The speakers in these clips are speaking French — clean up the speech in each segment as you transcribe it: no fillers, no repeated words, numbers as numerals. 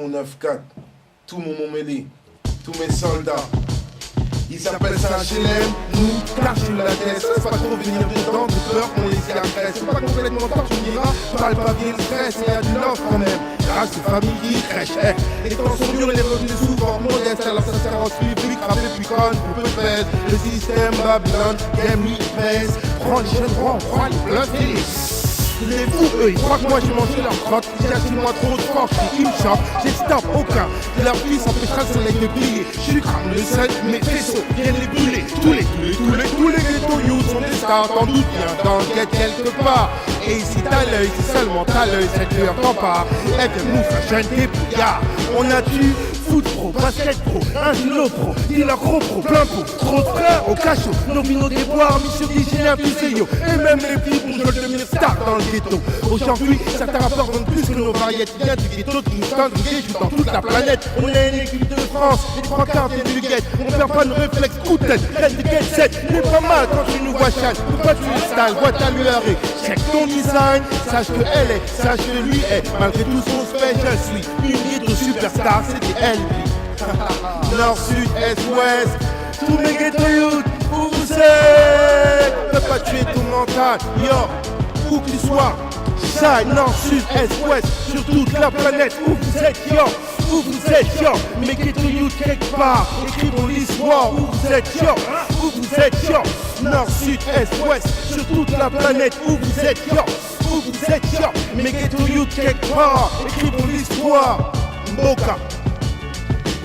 mon 9-4, tout mon Montmélie, tous mes soldats. Ils s'appellent ça HLM, nous, cache la tête. C'est pas trop venir dedans, de peur qu'on les y agresse. C'est pas complètement tort, tu me diras, pas le papier, le stress, il y a du love quand même. Grâce aux familles qui crèchent, les temps sont durs et les revenus souvent modestes. Alors ça sert en public, rappelé plus conne, pour peu de pèse. Le système Babylone, game lui pèse. Prends les jeunes, prends les bluffs et les... Les fous, eux, ils croient que moi j'ai mangé leur crotte. J'ai acheté moi trop de force, ils me choquent. J'ai stop aucun. De leur vie s'empêchera le soleil de briller. Je suis comme le seul, mes vaisseaux viennent les brûler. Tous les ghetto youths sont des stars. T'en doutes bien, dans le guet quelque part. Et ici t'as l'œil, c'est seulement t'as l'œil. Cette lueur t'en part. Et que nous, jeune débrouillard. On a dû foot pro, basket pro, un stylo pro, dealer gros pro, plein pot, trop de frères au cachot, nos vinots des bois, mission d'hygiène, fuseyo, et même les filles pour veulent devenir stars dans le ghetto. Aujourd'hui, certains rappeurs vendent plus que nos variétés, il y a du ghetto, de Kingston, du ghetto dans toute la planète. On est une équipe de France, les trois quarts viennent du guet, on perd pas de réflexe, coup de tête, reste de guet set, il est pas mal quand tu nous vois chaque, pourquoi tu le style, vois ta lueur et check ton design, sache que elle est, sache que lui est, malgré tout son spec, je suis une ghetto superstar, c'était elle. Nord, sud, est, ouest, tous mes ghetto youth, où vous êtes? Peux pas tuer ton mental, yo, où que tu sois. Shine, nord, sud, est, ouest, sur toute la planète, où vous êtes, yo, où vous êtes, yo. Mes ghetto youth quelque part, écrivons l'histoire, où vous êtes, yo, où vous êtes, yo. Nord, sud, est, ouest, sur toute la planète, où vous êtes, yo, où vous êtes, yo. Mes ghetto youth quelque part, écrivons l'histoire. Boca.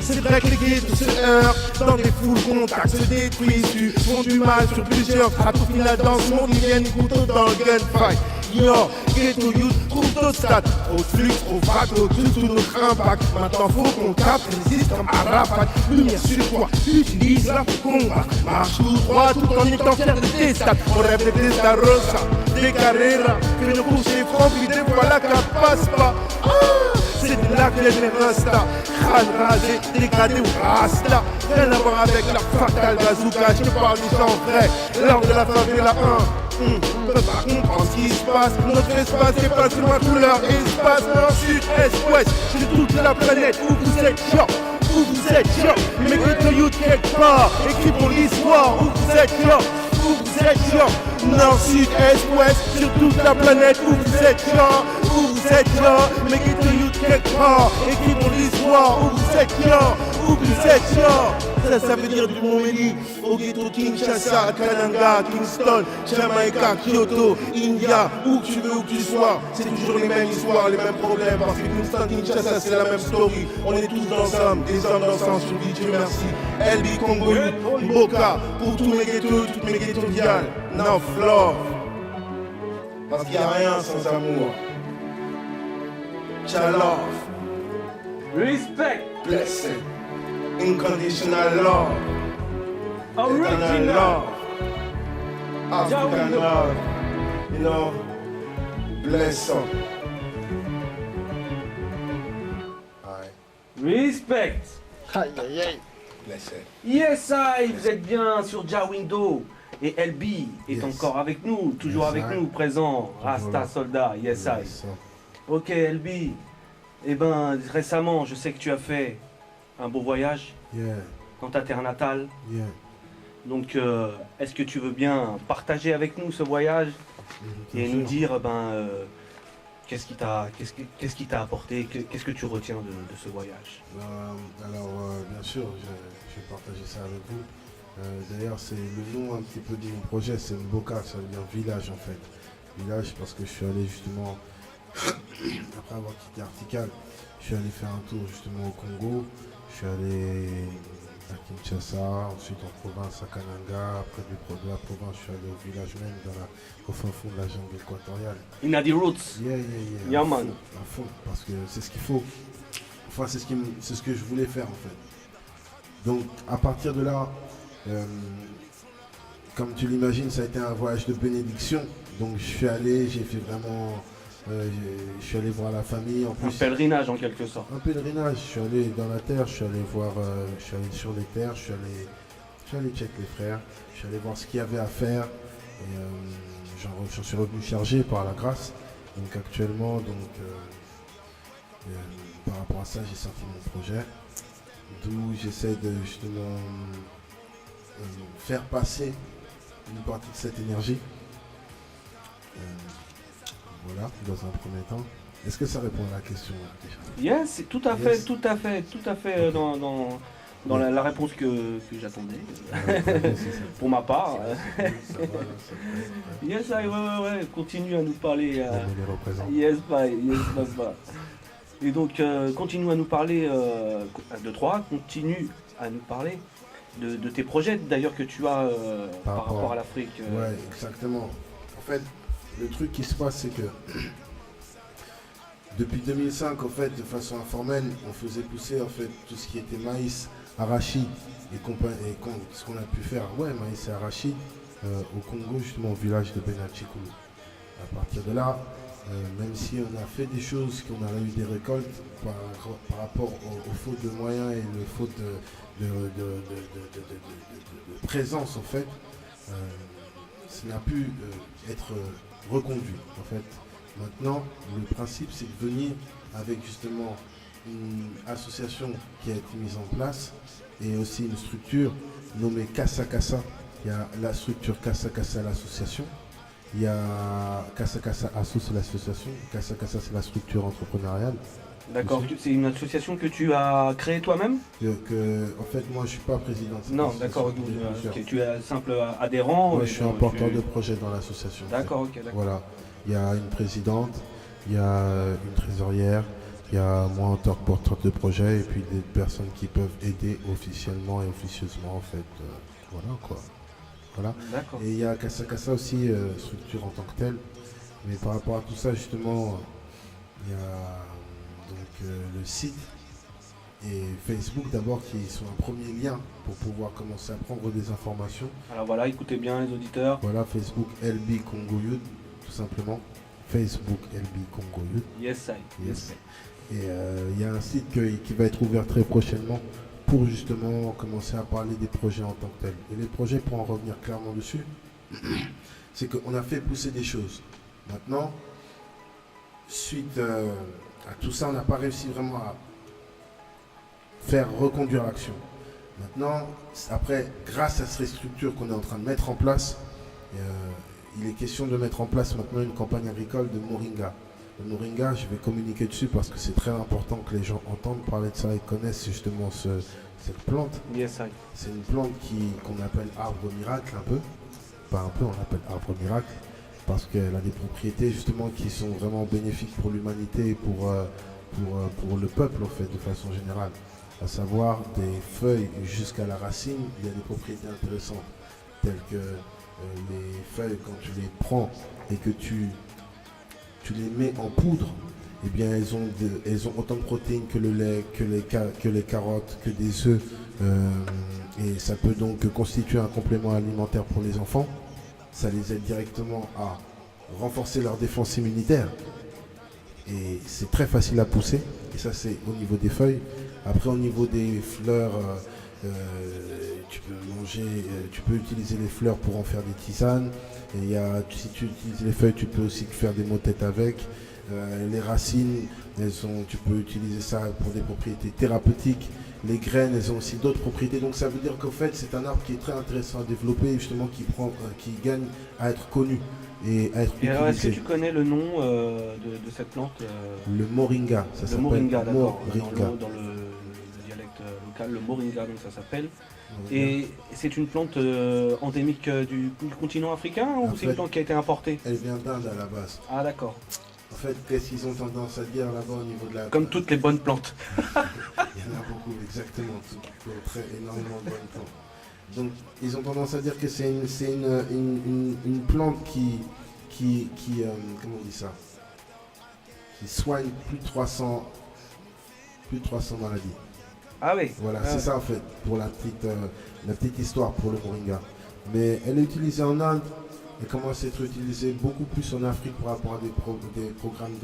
C'est vrai que les ghettos se heurtent dans des foules contacts, se détruisent, font du mal sur plusieurs strates. Au final, dans ce monde, ils viennent couteau dans le gunfight. Yo, ghetto youth, trouve d'autres stades. Trop de flux, trop vague, tout notre impact. Maintenant, faut qu'on capte, résiste comme Arafat. Lumière sur toi, utilise-la pour combattre. Marche tout droit, tout en étant fier de tes stats. On rêve de Testarossa, des Carreras. Que nos couchers francs, puis des fois la carte passe pas. C'est de là que les rasta, crâne rasé, dégradé ou rasta. Rien à voir avec leur fatal bazooka, je te parle des gens vrais. Lors de la favela 1, on peut pas comprendre ce qui se passe. Notre espace est pas loin, tout leur espace. Nord, sud, est, ouest, sur toute la planète, où vous êtes, yo, où vous êtes, yo. Mais que le youth quelque part, écrivons l'histoire, où vous êtes, yo, où vous êtes, yo. Nord, sud, est, ouest, sur toute la planète, où vous êtes, yo, où vous êtes, yo. Mais que le youth quelque part, écrivons l'histoire, où vous êtes, yo, où vous êtes, yo. Ça veut dire du Montmélie, au ghetto Kinshasa, Kananga, Kingston, Jamaïca, Kyoto, India, où que tu veux, où que tu sois. C'est toujours les mêmes histoires, les mêmes problèmes, parce que Kingston, Kinshasa, c'est la même story. On est tous ensemble, des hommes d'ensemble, je te dis Dieu merci. LB Congo, Mboka, pour tous mes ghettos, toutes mes ghettos diales. Now Flore, parce qu'il n'y a rien sans amour. Love, Respect, blessing, unconditional love, eternal love, African love, you know, bless up. respect. Aïe aïe aïe. Bless it. Yes, I, vous êtes bien sur Jawindo. Et LB est Yes. encore avec nous, toujours Yes, avec I. nous, présent. Rasta soldat, yes, I. Ok, LB. Eh ben, récemment, je sais que tu as fait un beau voyage Yeah, dans ta terre natale. yeah. Donc, est-ce que tu veux bien partager avec nous ce voyage et nous dire, qu'est-ce qui t'a apporté, qu'est-ce que tu retiens de ce voyage? Bien sûr, je vais partager ça avec vous. D'ailleurs, c'est le nom un petit peu de mon projet, c'est Mboka, ça veut dire village en fait. Village parce que je suis allé justement, après avoir quitté Artical, je suis allé faire un tour justement au Congo. Je suis allé à Kinshasa, ensuite en province à Kananga, après de la province, je suis allé au village même, au fin fond de la jungle équatoriale. Inadi Roots. Yeah. Yeah, man. À fond, parce que c'est ce qu'il faut. Enfin, c'est ce que je voulais faire en fait. Donc, à partir de là, comme tu l'imagines, ça a été un voyage de bénédiction. Donc, je suis allé, j'ai fait vraiment. Je suis allé voir la famille. En plus, Un pèlerinage en quelque sorte. un pèlerinage. Je suis allé dans la terre, je suis allé voir, je suis allé sur les terres, je suis allé check les frères, je suis allé voir ce qu'il y avait à faire. Et j'en suis revenu chargé par la grâce. Donc actuellement, par rapport à ça, j'ai sorti mon projet, d'où j'essaie de justement faire passer une partie de cette énergie. Voilà, dans un premier temps. Est-ce que ça répond à la question déjà? Yes, tout à fait, tout à fait, tout à fait dans la réponse que j'attendais, pour ma part. Ça va, là, ça va. Yes, ouais, continue à nous parler. On les représente. Yes, bye. Et donc, continue à nous parler de toi, continue à nous parler de tes projets d'ailleurs que tu as par rapport à l'Afrique. Ouais, exactement. En fait, le truc qui se passe, c'est que depuis 2005, en fait, de façon informelle, on faisait pousser en fait tout ce qui était maïs, arachide ce qu'on a pu faire, maïs et arachide au Congo, justement au village de Benachikoulou. À partir de là, même si on a fait des choses, qu'on a eu des récoltes par rapport aux fautes de moyens et le faute de présence en fait, ça n'a pu être reconduit en fait. Maintenant, le principe c'est de venir avec justement une association qui a été mise en place et aussi une structure nommée Casa Casa. Il y a la structure Casa Casa, l'association. Il y a Casa Casa Asso, c'est l'association. Casa Casa, c'est la structure entrepreneuriale. D'accord, c'est une association que tu as créée toi-même? En fait, moi, je ne suis pas président. Non, d'accord, tu es simple adhérent. Moi, je suis un porteur de projet dans l'association. D'accord, ok, d'accord. Voilà, il y a une présidente, il y a une trésorière, il y a moi en tant que porteur de projet et puis des personnes qui peuvent aider officiellement et officieusement, en fait. Voilà, quoi. Voilà. Et il y a Casa Casa aussi, structure en tant que telle. Mais par rapport à tout ça, justement, il y a donc, le site et Facebook d'abord qui sont un premier lien pour pouvoir commencer à prendre des informations. Alors voilà, écoutez bien les auditeurs. Voilà, Facebook LB Congo Youth, tout simplement. Facebook LB Congo Youth. Yes, yes. Et il y a un site qui va être ouvert très prochainement pour justement commencer à parler des projets en tant que tels. Et les projets, pour en revenir clairement dessus, c'est qu'on a fait pousser des choses. Maintenant, suite à tout ça, on n'a pas réussi vraiment à faire reconduire l'action. Maintenant, après, grâce à ces structures qu'on est en train de mettre en place, il est question de mettre en place maintenant une campagne agricole de moringa. Le moringa, je vais communiquer dessus parce que c'est très important que les gens entendent parler de ça et connaissent justement cette plante. Yes, c'est une plante qu'on appelle arbre miracle un peu. Pas un peu, on l'appelle arbre miracle parce qu'elle a des propriétés justement qui sont vraiment bénéfiques pour l'humanité et pour le peuple en fait de façon générale. À savoir des feuilles jusqu'à la racine, il y a des propriétés intéressantes telles que les feuilles quand tu les prends et que tu les mets en poudre, eh bien elles ont autant de protéines que le lait, que les carottes, que des œufs, et ça peut donc constituer un complément alimentaire pour les enfants. Ça les aide directement à renforcer leur défense immunitaire et c'est très facile à pousser, et ça c'est au niveau des feuilles. Après au niveau des fleurs, tu peux utiliser les fleurs pour en faire des tisanes. Et si tu utilises les feuilles, tu peux aussi faire des motettes avec. Les racines, tu peux utiliser ça pour des propriétés thérapeutiques. Les graines, elles ont aussi d'autres propriétés. Donc ça veut dire qu'en fait, c'est un arbre qui est très intéressant à développer, justement qui gagne à être connu et à être utilisé. Alors, est-ce que tu connais le nom de cette plante Le moringa, ça s'appelle. Moringa, d'accord. Moringa. Dans le dialecte local, le moringa, donc ça s'appelle. Et c'est une plante endémique du continent africain ou c'est une plante qui a été importée? Elle vient d'Inde à la base. Ah d'accord. En fait, qu'est-ce qu'ils ont tendance à dire là-bas au niveau de la... Comme toutes les bonnes plantes. Il y en a beaucoup, exactement. Énormément de bonnes plantes. Donc, ils ont tendance à dire que c'est une plante qui comment on dit ça, qui soigne plus de 300 maladies. Ah oui. Voilà, c'est ça en fait, pour la petite histoire pour le moringa. Mais elle est utilisée en Inde et commence à être utilisée beaucoup plus en Afrique par rapport à des programmes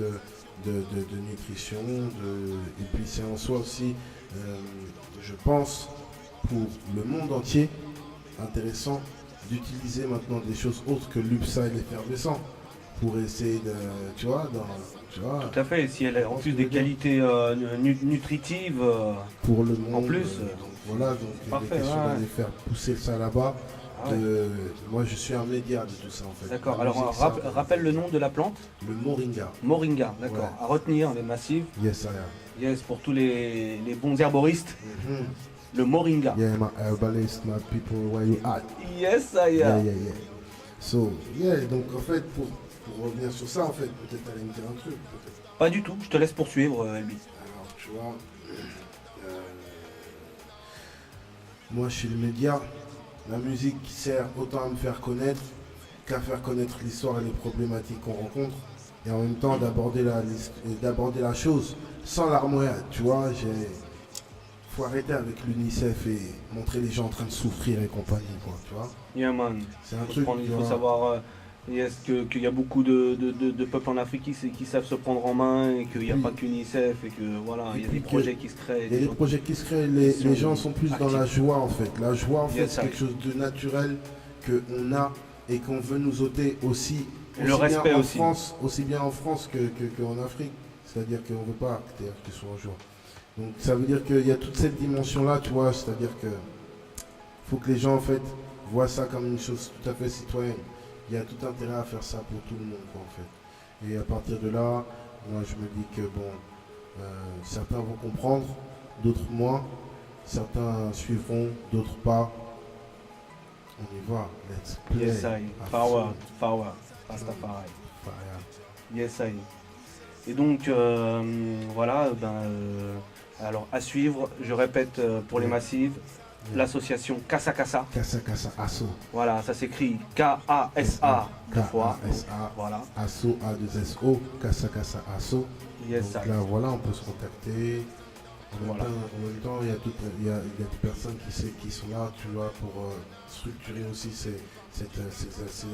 de nutrition. Et puis c'est en soi aussi, je pense, pour le monde entier, intéressant d'utiliser maintenant des choses autres que l'UPSA et l'effervescent. pour essayer de, tu vois, Tout à fait, si elle a en plus des qualités nutritives, pour le monde. en plus, Donc voilà, donc il parfait, est question ouais. d'aller faire pousser ça là-bas. Ah ouais. Moi, je suis un média de tout ça en fait. D'accord, La alors musique, ça, rappelle le nom de la plante. le moringa. Moringa, d'accord. Ouais. À retenir, les massifs. Yes, I am. Yes, pour tous les bons herboristes, Mhm. le moringa. Yeah, my herbalist, my people, where you at? Yes, I Yeah, am. yeah, yeah. So, yeah, donc en fait, pour revenir sur ça, en fait, peut-être t'allais me dire un truc, peut-être. Pas du tout, je te laisse poursuivre, Elbi. Alors, tu vois, moi, je suis le média. La musique sert autant à me faire connaître qu'à faire connaître l'histoire et les problématiques qu'on rencontre. Et en même temps, d'aborder la chose sans larmoyade, tu vois. Faut arrêter avec l'UNICEF et montrer les gens en train de souffrir et compagnie, quoi, tu vois. Yeah, man. C'est un truc, Il tu faut vois. savoir qu'il y a beaucoup de peuples en Afrique qui savent se prendre en main et qu'il n'y a Oui. pas qu'UNICEF et que voilà, il y a puis des projets qui se créent. Il y a des gens projets qui se créent, les gens sont plus dans la joie en fait. La joie en fait, Yes, c'est quelque chose de naturel qu'on a et qu'on veut nous ôter aussi. Et le aussi respect bien en aussi. France, aussi bien en France qu'en Afrique. C'est-à-dire qu'on ne veut pas qu'ils soient en joie. Donc ça veut dire qu'il y a toute cette dimension-là, tu vois. C'est-à-dire que faut que les gens en fait voient ça comme une chose tout à fait citoyenne. Il y a tout intérêt à faire ça pour tout le monde, quoi, en fait. Et à partir de là, moi je me dis que bon, certains vont comprendre, d'autres moins, certains suivront, d'autres pas. On y va, let's play. Yes, I. à Power, fond. power, Rastafari. Fire. Yes, I. Et donc, voilà, alors à suivre, je répète pour les massives, l'association Kassa Kassa. Kassa Kassa Asso. Voilà, ça s'écrit K-A-S-A deux fois. K-A-S-A. Voilà. Asso A2SO. Kassa Kassa Asso. Yes, Donc I. là, voilà, on peut se contacter. Voilà. En même temps, il y a des personnes qui sont là, tu vois, pour structurer aussi ces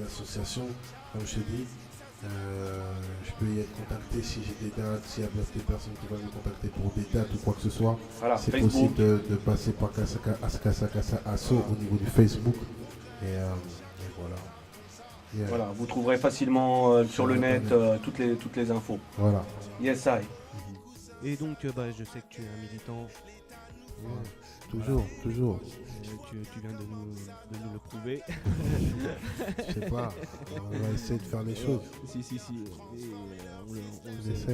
associations. Comme je te dis, je peux y être contacté si j'ai des dates, s'il y a des personnes qui veulent me contacter pour des dates ou quoi que ce soit. Voilà, C'est Facebook. possible de passer par Kassa Kassa Asso au niveau du Facebook. Et voilà. Yeah. Voilà, vous trouverez facilement sur le net toutes les infos. Voilà. Yes, I. Et donc, je sais que tu es un militant. Toujours. Tu viens de nous le prouver. Je sais pas. On va essayer de faire les choses. Si. Et, on le On essaye.